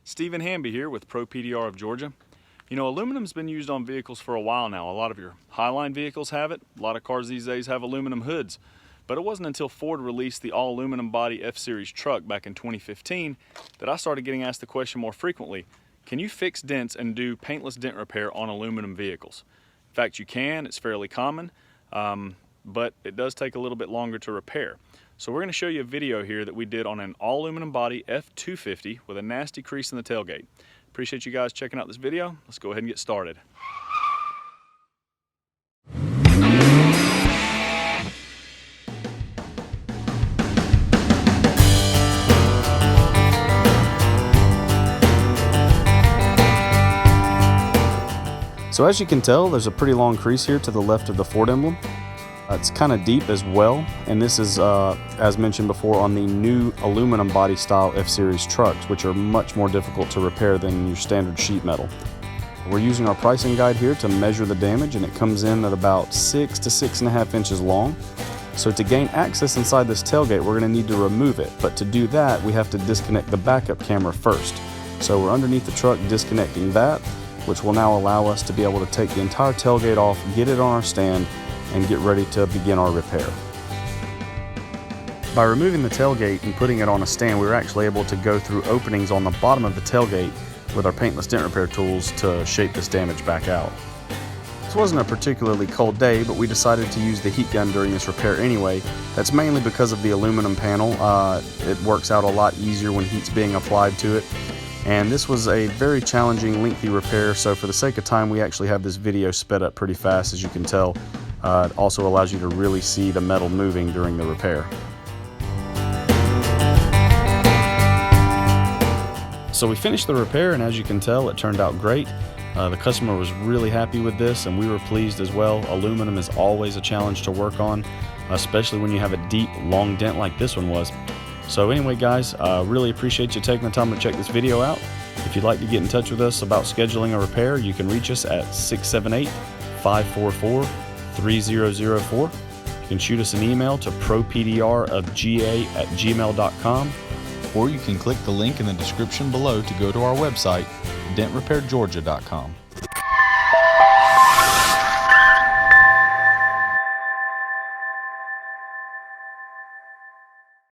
Stephen Hamby here with Pro PDR of Georgia. You know, aluminum's been used on vehicles for a while now. A lot of your Highline vehicles have it. A lot of cars these days have aluminum hoods. But it wasn't until Ford released the all aluminum body F-Series truck back in 2015 that I started getting asked the question more frequently: can you fix dents and do paintless dent repair on aluminum vehicles? In fact, you can. It's fairly common, but it does take a little bit longer to repair. So we're going to show you a video here that we did on an all aluminum body F250 with a nasty crease in the tailgate. Appreciate you guys checking out this video. Let's go ahead and get started. So as you can tell, there's a pretty long crease here to the left of the Ford emblem. It's kind of deep as well, and this is, as mentioned before, on the new aluminum body style F-Series trucks, which are much more difficult to repair than your standard sheet metal. We're using our pricing guide here to measure the damage, and it comes in at about 6 to 6.5 inches long. So to gain access inside this tailgate, we're going to need to remove it, but to do that, we have to disconnect the backup camera first. So we're underneath the truck disconnecting that, which will now allow us to be able to take the entire tailgate off, get it on our stand, and get ready to begin our repair. By removing the tailgate and putting it on a stand, we were actually able to go through openings on the bottom of the tailgate with our paintless dent repair tools to shape this damage back out. This wasn't a particularly cold day, but we decided to use the heat gun during this repair anyway. That's mainly because of the aluminum panel. It works out a lot easier when heat's being applied to it. And this was a very challenging, lengthy repair, so for the sake of time, we actually have this video sped up pretty fast, as you can tell. It also allows you to really see the metal moving during the repair. So we finished the repair, and as you can tell, it turned out great. The customer was really happy with this, and we were pleased as well. Aluminum is always a challenge to work on, especially when you have a deep, long dent like this one was. So anyway, guys, really appreciate you taking the time to check this video out. If you'd like to get in touch with us about scheduling a repair, you can reach us at 678-544-3004. You can shoot us an email to propdrofga@gmail.com, or you can click the link in the description below to go to our website, dentrepairgeorgia.com.